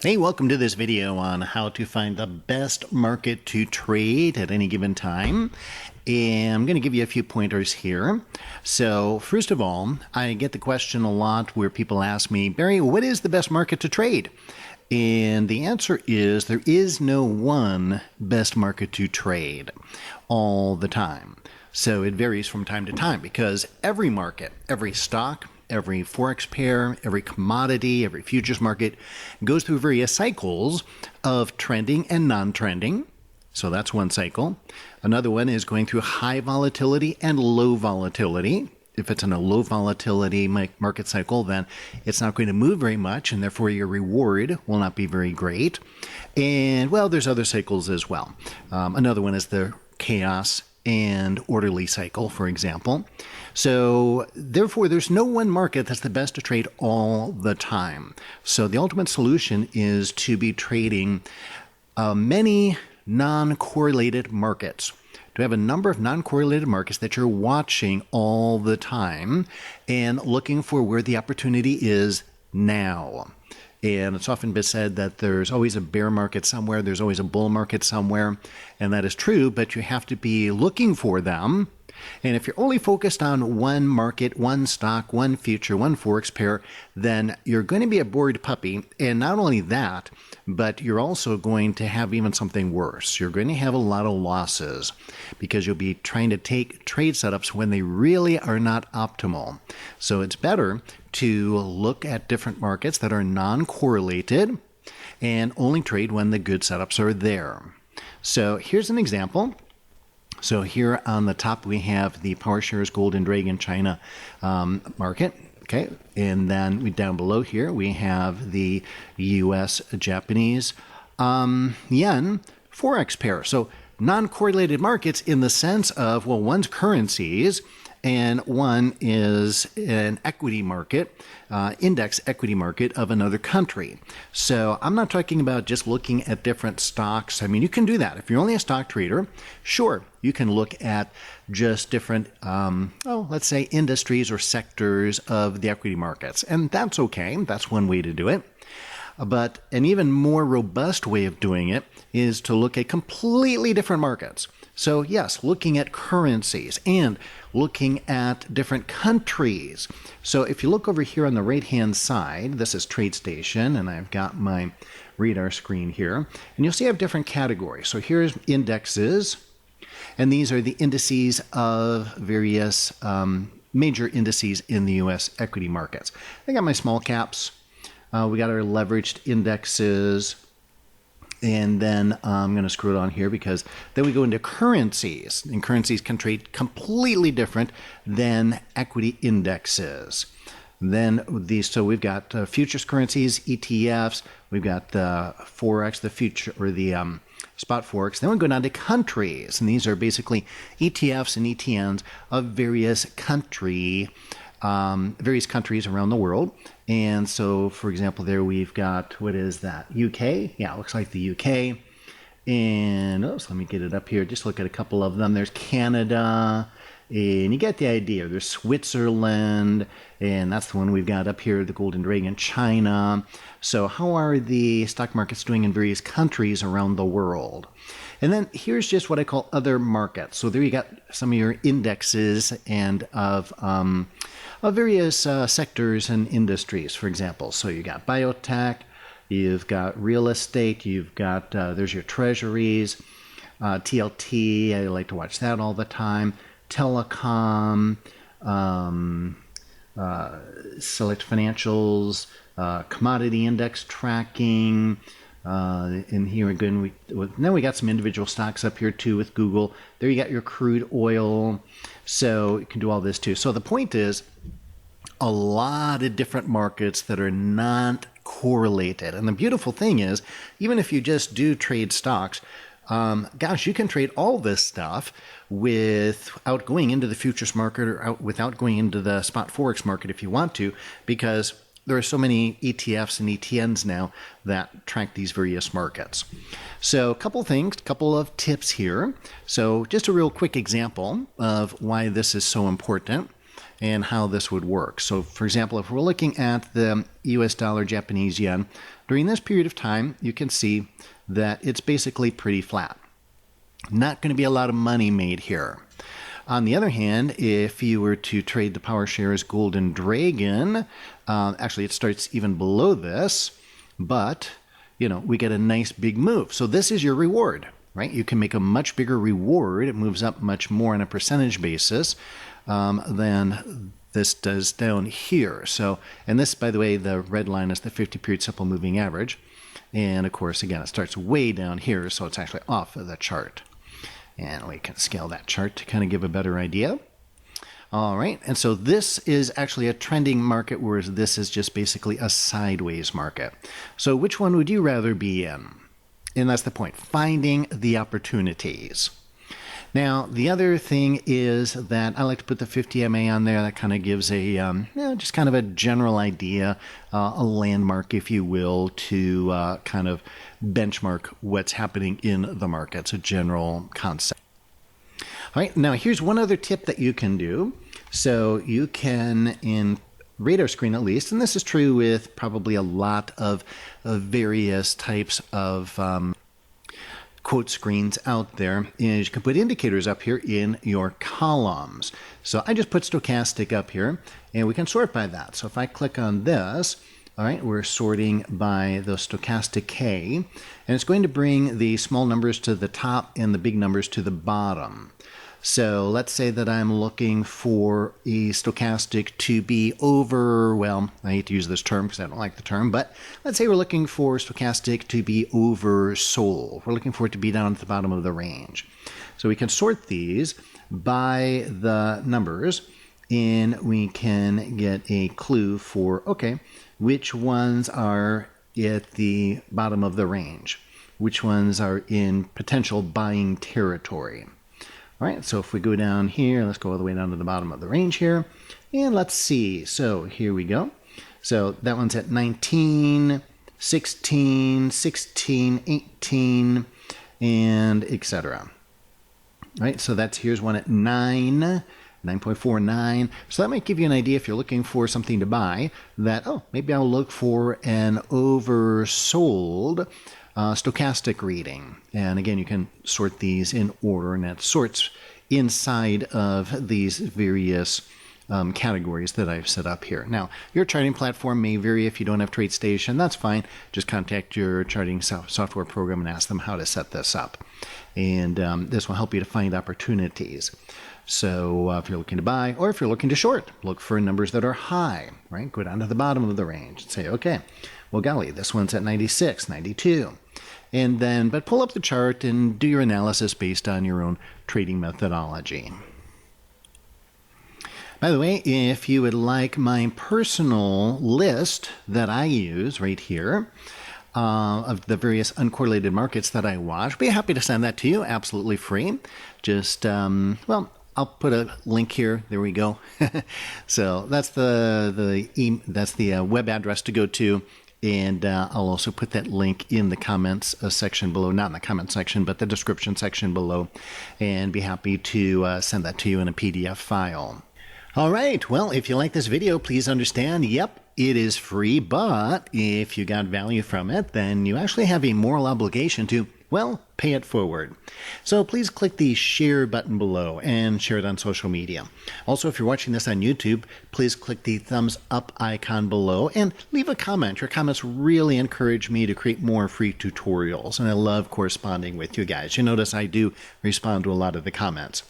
Hey, welcome to this video on how to find the best market to trade at any given time. And I'm going to give you a few pointers here. So first of all, I get the question a lot where people ask me, Barry, what is the best market to trade? And the answer is there is no one best market to trade all the time. So it varies from time to time because every market, every stock, every forex pair, every commodity, every futures market goes through various cycles of trending and non-trending. So that's one cycle. Another one is going through high volatility and low volatility. If it's in a low volatility market cycle, then it's not going to move very much, and therefore your reward will not be very great. And, well, there's other cycles as well. Another one is the chaos and orderly cycle, for example. So therefore, there's no one market that's the best to trade all the time. So the ultimate solution is to be trading many non-correlated markets, to have a number of non-correlated markets that you're watching all the time and looking for where the opportunity is now. And it's often been said that there's always a bear market somewhere, there's always a bull market somewhere, and that is true, but you have to be looking for them. And if you're only focused on one market, one stock, one future, one forex pair, then you're going to be a bored puppy. And not only that, but you're also going to have even something worse. You're going to have a lot of losses because you'll be trying to take trade setups when they really are not optimal. So it's better to look at different markets that are non-correlated and only trade when the good setups are there. So here's an example. So here on the top, we have the PowerShares Golden Dragon China market. Okay, and then down below here, we have the U.S. Japanese yen forex pair. So non-correlated markets in the sense of, well, one's currencies and one is an equity market, index equity market of another country. So I'm not talking about just looking at different stocks. I mean, you can do that. If you're only a stock trader, sure, you can look at just different, let's say industries or sectors of the equity markets. And that's okay. That's one way to do it. But an even more robust way of doing it is to look at completely different markets. So yes, looking at currencies and looking at different countries. So if you look over here on the right-hand side, this is TradeStation, and I've got my radar screen here, and you'll see I have different categories. So here's indexes, and these are the indices of various major indices in the U.S. equity markets. I got my small caps. We got our leveraged indexes. And then I'm going to screw it on here because then we go into currencies. And currencies can trade completely different than equity indexes. Then so we've got futures currencies, ETFs. We've got the Forex, the future, or the spot Forex. Then we go down to countries. And these are basically ETFs and ETNs of various countries around the world. And so, for example, there we've got, what is that? UK? Yeah, it looks like the UK. And, let me get it up here. Just look at a couple of them. There's Canada, and you get the idea. There's Switzerland, and that's the one we've got up here, the Golden Dragon, China. So how are the stock markets doing in various countries around the world? And then here's just what I call other markets. So there you got some of your indexes and of various sectors and industries, for example. So you got biotech, you've got real estate, you've got, there's your treasuries, TLT, I like to watch that all the time, telecom, select financials, commodity index tracking, and here again, then we got some individual stocks up here too with Google. There you got your crude oil. So you can do all this too. So the point is a lot of different markets that are not correlated. And the beautiful thing is, even if you just do trade stocks, gosh, you can trade all this stuff without going into the futures market or without going into the spot Forex market if you want to, because there are so many ETFs and ETNs now that track these various markets. So a couple things, a couple of tips here. So just a real quick example of why this is so important and how this would work. So for example, if we're looking at the US dollar Japanese yen, during this period of time, you can see that it's basically pretty flat. Not going to be a lot of money made here. On the other hand, if you were to trade the power shares Golden Dragon, actually it starts even below this, but we get a nice big move. So this is your reward, right? You can make a much bigger reward. It moves up much more on a percentage basis than this does down here. So, and this, by the way, the red line is the 50-period simple moving average. And of course, again, it starts way down here, so it's actually off of the chart. And we can scale that chart to kind of give a better idea. All right, and so this is actually a trending market, whereas this is just basically a sideways market. So which one would you rather be in? And that's the point, finding the opportunities. Now, the other thing is that I like to put the 50 MA on there. That kind of gives a, just kind of a general idea, a landmark, if you will, to kind of benchmark what's happening in the market. It's a general concept. All right, now here's one other tip that you can do. So you can, in radar screen at least, and this is true with probably a lot of various types of quote screens out there, is you can put indicators up here in your columns. So I just put stochastic up here, and we can sort by that. So if I click on this, all right, we're sorting by the stochastic K, and it's going to bring the small numbers to the top and the big numbers to the bottom. So let's say that I'm looking for a stochastic to be over, well, I hate to use this term because I don't like the term, but let's say we're looking for stochastic to be oversold. We're looking for it to be down at the bottom of the range. So we can sort these by the numbers, and we can get a clue for, okay, which ones are at the bottom of the range, which ones are in potential buying territory. All right, so if we go down here, let's go all the way down to the bottom of the range here, and let's see. So here we go. So that one's at 19, 16, 16, 18, and etc. All right, so here's one at 9.49. So that might give you an idea if you're looking for something to buy that, oh, maybe I'll look for an oversold stochastic reading. And again, you can sort these in order, and that sorts inside of these various categories that I've set up here. Now, your charting platform may vary. If you don't have TradeStation, that's fine. Just contact your charting software program and ask them how to set this up. And this will help you to find opportunities. So if you're looking to buy, or if you're looking to short, look for numbers that are high, right? Go down to the bottom of the range and say, okay, well, golly, this one's at 96, 92. And then, but pull up the chart and do your analysis based on your own trading methodology. By the way, if you would like my personal list that I use right here of the various uncorrelated markets that I watch, I'd be happy to send that to you, absolutely free. Just, well, I'll put a link here. There we go. So that's the web address to go to. And I'll also put that link in the comments section below, not in the comment section, but the description section below, and be happy to send that to you in a PDF file. All right, well, if you like this video, please understand, yep, it is free, but if you got value from it, then you actually have a moral obligation to, well, pay it forward. So please click the share button below and share it on social media. Also, if you're watching this on YouTube, please click the thumbs up icon below and leave a comment. Your comments really encourage me to create more free tutorials, and I love corresponding with you guys. You notice I do respond to a lot of the comments.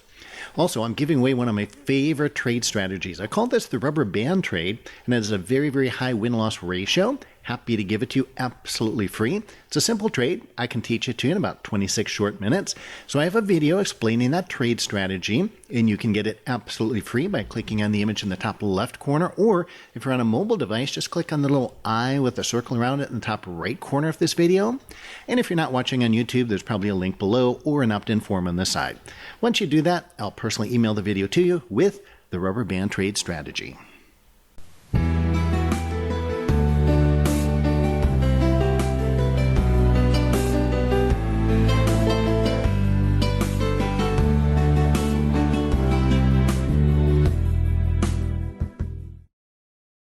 Also, I'm giving away one of my favorite trade strategies. I call this the rubber band trade, and it has a very, very high win-loss ratio. Happy to give it to you absolutely free. It's a simple trade. I can teach it to you in about 26 short minutes. So I have a video explaining that trade strategy, and you can get it absolutely free by clicking on the image in the top left corner, or if you're on a mobile device, just click on the little eye with a circle around it in the top right corner of this video. And if you're not watching on YouTube, there's probably a link below or an opt-in form on the side. Once you do that, I'll personally email the video to you with the rubber band trade strategy.